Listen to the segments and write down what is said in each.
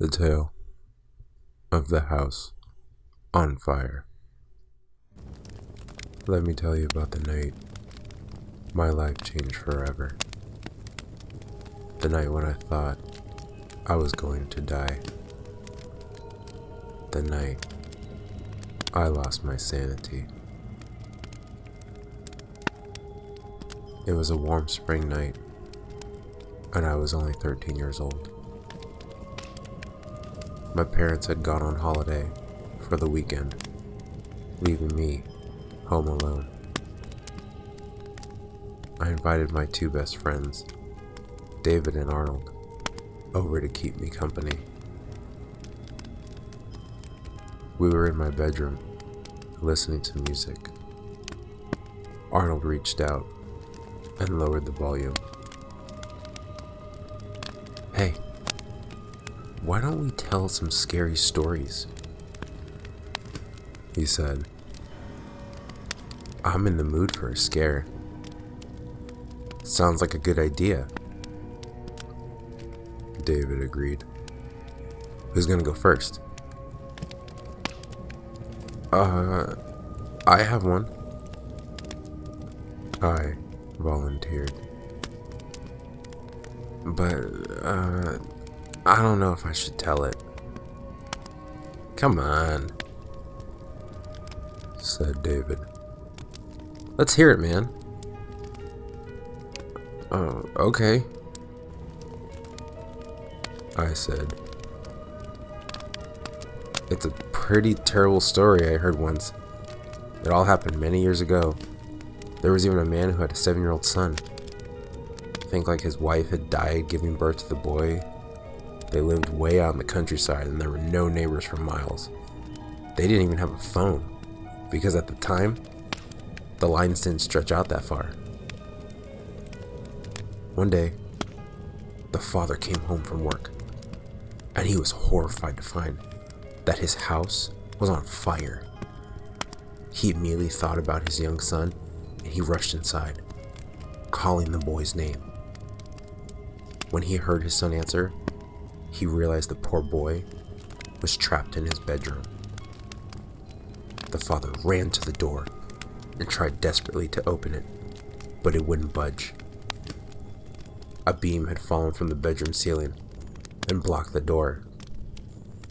The tale of the house on fire. Let me tell you about the night my life changed forever. The night when I thought I was going to die. The night I lost my sanity. It was a warm spring night, and I was only 13 years old. My parents had gone on holiday for the weekend, leaving me home alone. I invited my two best friends, David and Arnold, over to keep me company. We were in my bedroom, listening to music. Arnold reached out and lowered the volume. "Hey, why don't we tell some scary stories?" he said. "I'm in the mood for a scare." "Sounds like a good idea," David agreed. "Who's gonna go first?" I have one," I volunteered. "But, I don't know if I should tell it." "Come on," said David. "Let's hear it, man." Okay," I said. "It's a pretty terrible story I heard once. It all happened many years ago. There was even a man who had a 7-year-old son. I think like his wife had died giving birth to the boy. They lived way out in the countryside and there were no neighbors for miles. They didn't even have a phone because at the time, the lines didn't stretch out that far. One day, the father came home from work and he was horrified to find that his house was on fire. He immediately thought about his young son and he rushed inside, calling the boy's name. When he heard his son answer, he realized the poor boy was trapped in his bedroom. The father ran to the door and tried desperately to open it, but it wouldn't budge. A beam had fallen from the bedroom ceiling and blocked the door.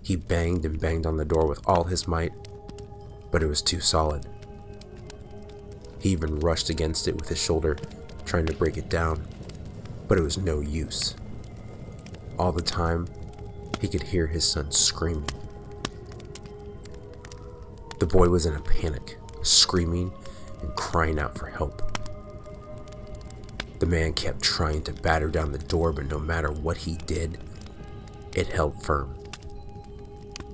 He banged and banged on the door with all his might, but it was too solid. He even rushed against it with his shoulder, trying to break it down, but it was no use. All the time, he could hear his son screaming. The boy was in a panic, screaming and crying out for help. The man kept trying to batter down the door, but no matter what he did, it held firm.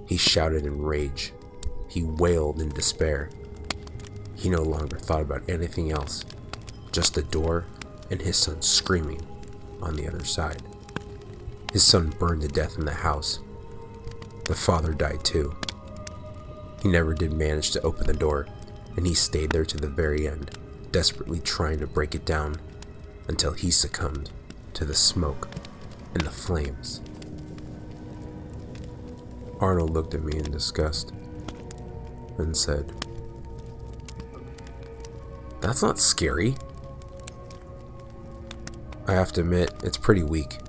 He shouted in rage. He wailed in despair. He no longer thought about anything else, just the door and his son screaming on the other side. His son burned to death in the house. The father died too. He never did manage to open the door, and he stayed there to the very end, desperately trying to break it down until he succumbed to the smoke and the flames. Arnold looked at me in disgust and said, "That's not scary." "I have to admit, it's pretty weak,"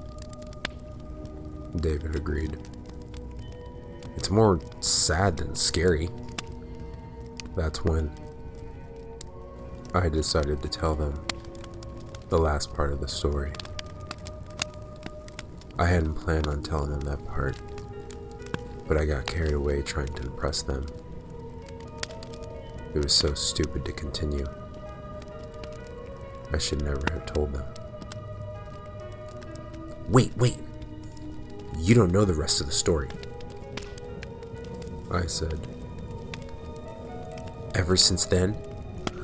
David agreed. "It's more sad than scary." That's when I decided to tell them the last part of the story. I hadn't planned on telling them that part, but I got carried away trying to impress them. It was so stupid to continue. I should never have told them. Wait. You don't know the rest of the story," I said. "Ever since then,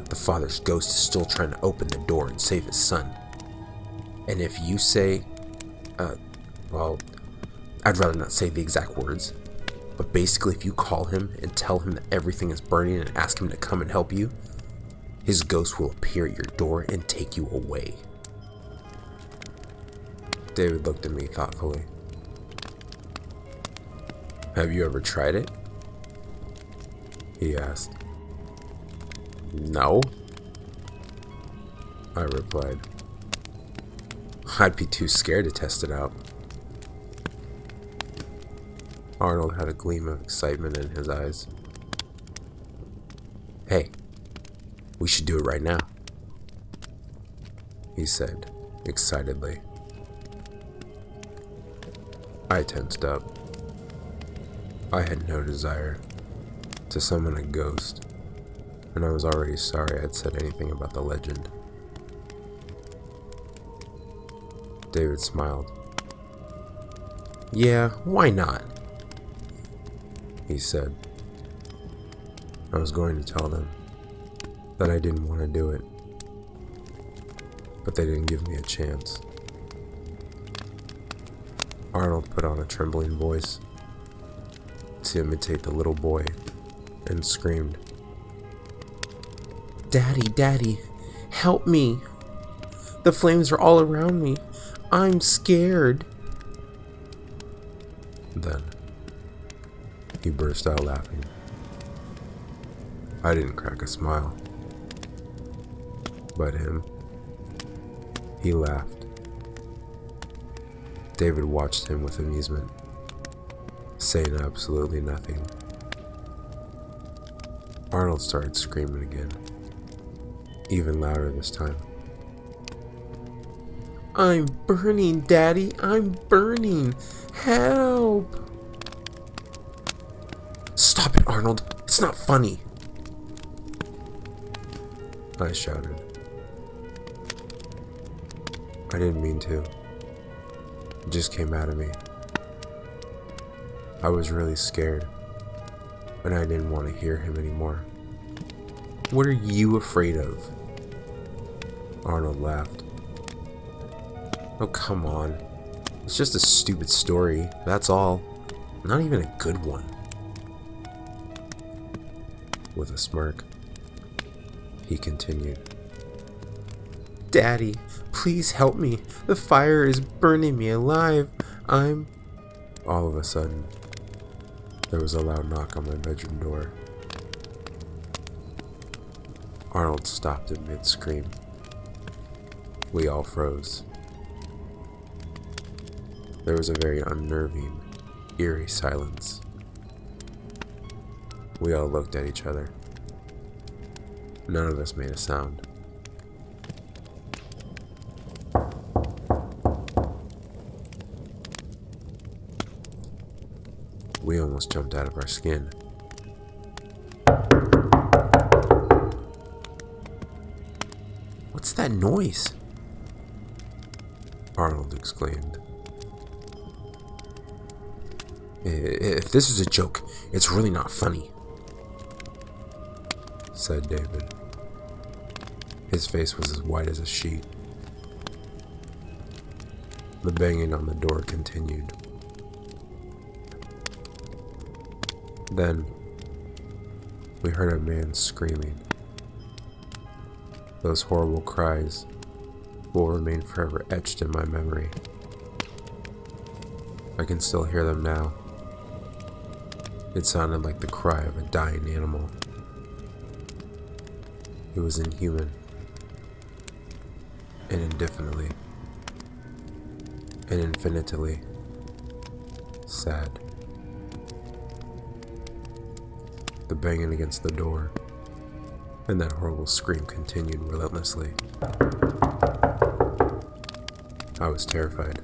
the father's ghost is still trying to open the door and save his son. And if you say, well, I'd rather not say the exact words, but basically if you call him and tell him that everything is burning and ask him to come and help you, his ghost will appear at your door and take you away." David looked at me thoughtfully. Have you ever tried it? He asked. No, I replied. I'd be too scared to test it out. Arnold had a gleam of excitement in his eyes. Hey, we should do it right now, he said excitedly. I tensed up. I had no desire to summon a ghost, and I was already sorry I'd said anything about the legend. David smiled. Yeah, why not? He said. I was going to tell them that I didn't want to do it, but they didn't give me a chance. Arnold put on a trembling voice to imitate the little boy and screamed, Daddy, Daddy, help me! The flames are all around me. I'm scared. Then he burst out laughing. I didn't crack a smile. But him, he laughed. David watched him with amusement, saying absolutely nothing. Arnold started screaming again, even louder this time. I'm burning, Daddy! I'm burning! Help! Stop it, Arnold! It's not funny! I shouted. I didn't mean to. It just came out of me. I was really scared, and I didn't want to hear him anymore. What are you afraid of? Arnold laughed. Oh, come on. It's just a stupid story, that's all. Not even a good one. With a smirk, he continued. Daddy, please help me. The fire is burning me alive. All of a sudden, there was a loud knock on my bedroom door. Arnold stopped in mid-scream. We all froze. There was a very unnerving, eerie silence. We all looked at each other. None of us made a sound. We almost jumped out of our skin. What's that noise? Arnold exclaimed. If this is a joke, it's really not funny, said David. His face was as white as a sheet. The banging on the door continued. Then, we heard a man screaming. Those horrible cries will remain forever etched in my memory. I can still hear them now. It sounded like the cry of a dying animal. It was inhuman and indefinitely and infinitely sad. The banging against the door and that horrible scream continued relentlessly. I was terrified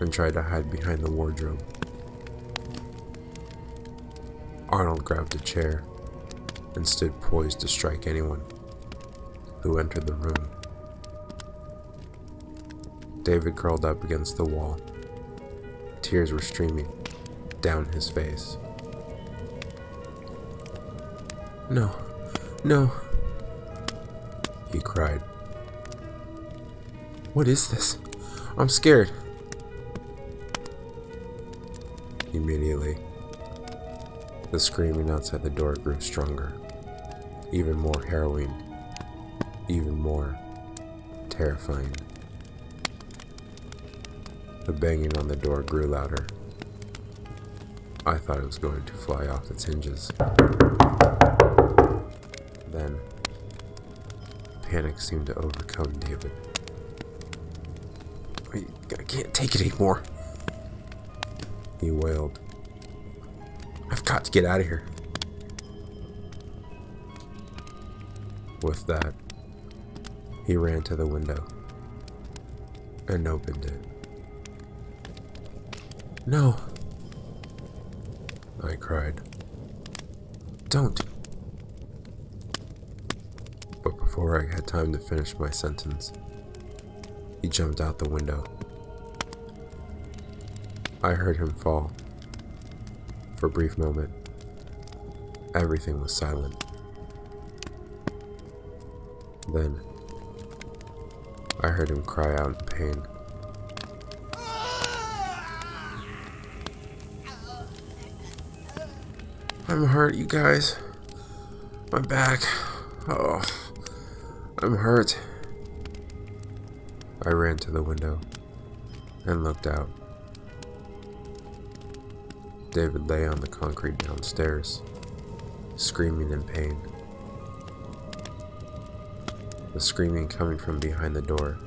and tried to hide behind the wardrobe. Arnold grabbed a chair and stood poised to strike anyone who entered the room. David curled up against the wall. Tears were streaming down his face. No, no, he cried. What is this? I'm scared. Immediately, the screaming outside the door grew stronger, even more harrowing, even more terrifying. The banging on the door grew louder. I thought it was going to fly off its hinges. Then, panic seemed to overcome David. I can't take it anymore, he wailed. I've got to get out of here. With that, he ran to the window and opened it. No, I cried. Don't. But before I had time to finish my sentence, he jumped out the window. I heard him fall. For a brief moment, everything was silent. Then, I heard him cry out in pain. I'm hurt, you guys. My back. Oh, I'm hurt. I ran to the window and looked out. David lay on the concrete downstairs, screaming in pain. The screaming coming from behind the door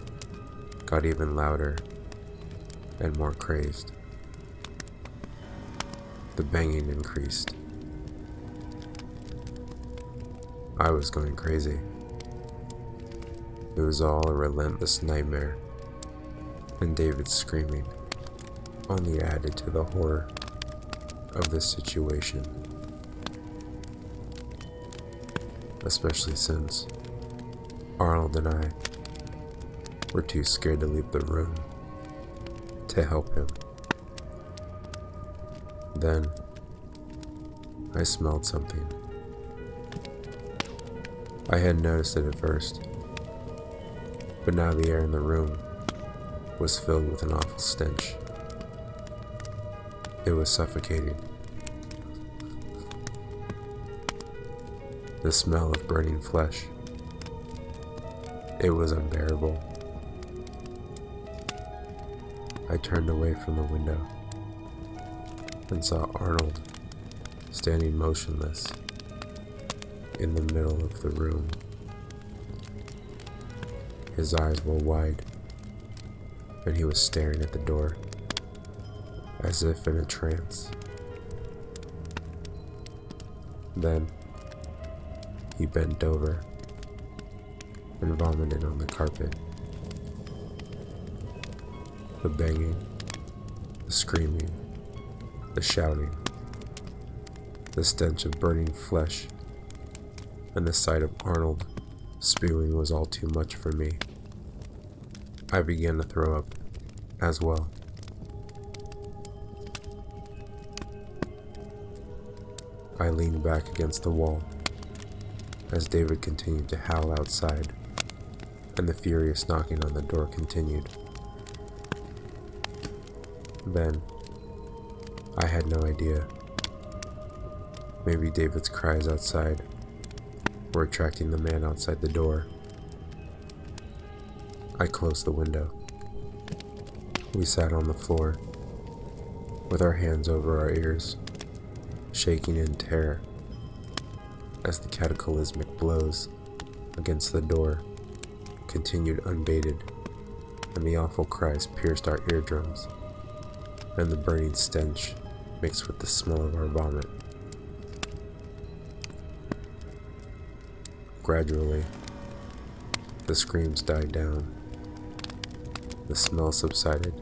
got even louder and more crazed. The banging increased. I was going crazy. It was all a relentless nightmare, and David's screaming only added to the horror of this situation, especially since Arnold and I were too scared to leave the room to help him. Then I smelled something. I hadn't noticed it at first, but now the air in the room was filled with an awful stench. It was suffocating. The smell of burning flesh. It was unbearable. I turned away from the window and saw Arnold standing motionless in the middle of the room. His eyes were wide, and he was staring at the door as if in a trance. Then he bent over and vomited on the carpet. The banging, the screaming, the shouting, the stench of burning flesh, and the sight of Arnold spewing was all too much for me. I began to throw up as well. I leaned back against the wall as David continued to howl outside, and the furious knocking on the door continued. Then, I had no idea. Maybe David's cries outside were attracting the man outside the door. I closed the window. We sat on the floor, with our hands over our ears, shaking in terror as the cataclysmic blows against the door continued unabated, and the awful cries pierced our eardrums, and the burning stench mixed with the smell of our vomit. Gradually, the screams died down, the smell subsided,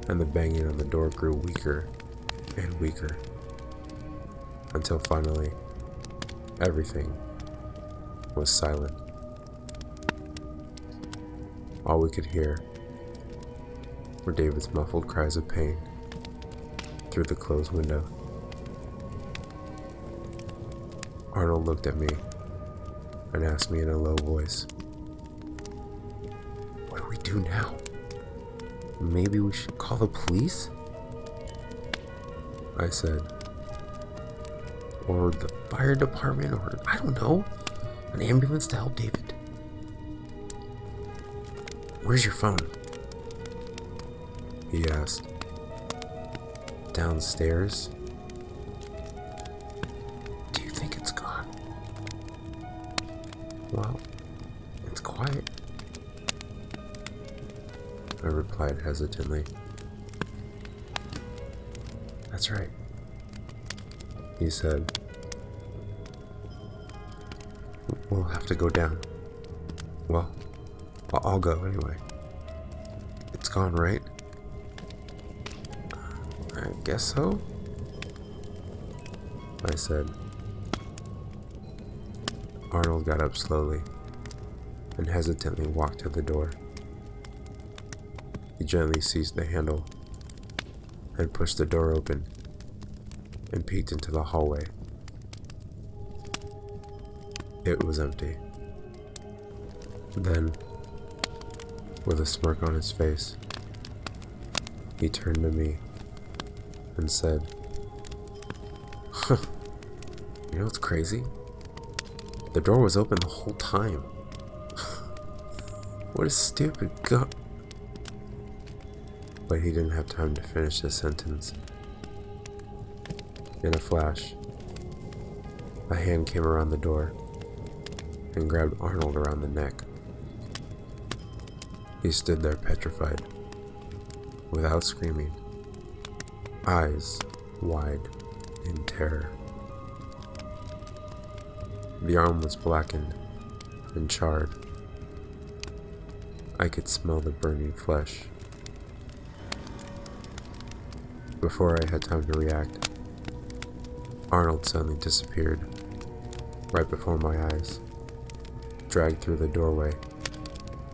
and the banging on the door grew weaker and weaker, until finally, everything was silent. All we could hear were David's muffled cries of pain through the closed window. Arnold looked at me and asked me in a low voice, "What do we do now? Maybe we should call the police?" I said, "Or the fire department, or I don't know, an ambulance to help David." "Where's your phone?" he asked. downstairs. Do you think it's gone? Well, it's quiet, I replied hesitantly. That's right, he said. We'll have to go down. Well, I'll go anyway. It's gone, right? I guess so, I said. Arnold got up slowly and hesitantly walked to the door. He gently seized the handle and pushed the door open and peeked into the hallway. It was empty. Then, with a smirk on his face, he turned to me and said, "Huh, you know what's crazy? The door was open the whole time. What a stupid But he didn't have time to finish his sentence. In a flash, a hand came around the door and grabbed Arnold around the neck. He stood there petrified, without screaming, eyes wide in terror. The arm was blackened and charred. I could smell the burning flesh. Before I had time to react, Arnold suddenly disappeared, right before my eyes, dragged through the doorway,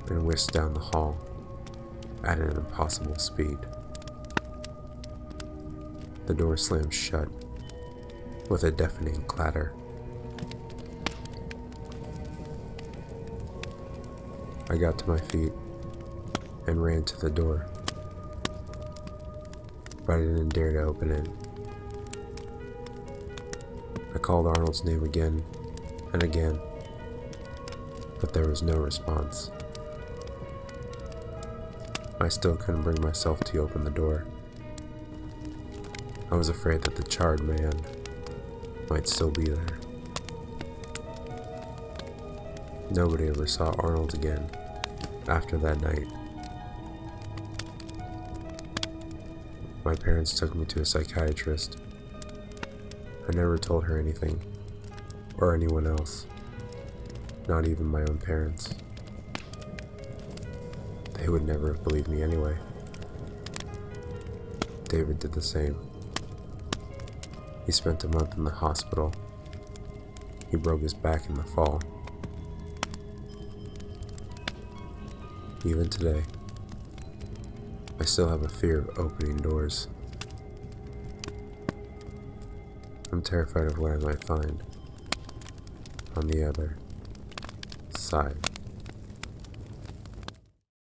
and whisked down the hall at an impossible speed. The door slammed shut with a deafening clatter. I got to my feet and ran to the door, but I didn't dare to open it. I called Arnold's name again and again, but there was no response. I still couldn't bring myself to open the door. I was afraid that the charred man might still be there. Nobody ever saw Arnold again after that night. My parents took me to a psychiatrist. I never told her anything, or anyone else, not even my own parents. They would never have believed me anyway. David did the same. He spent a month in the hospital. He broke his back in the fall. Even today, I still have a fear of opening doors. I'm terrified of what I might find on the other side.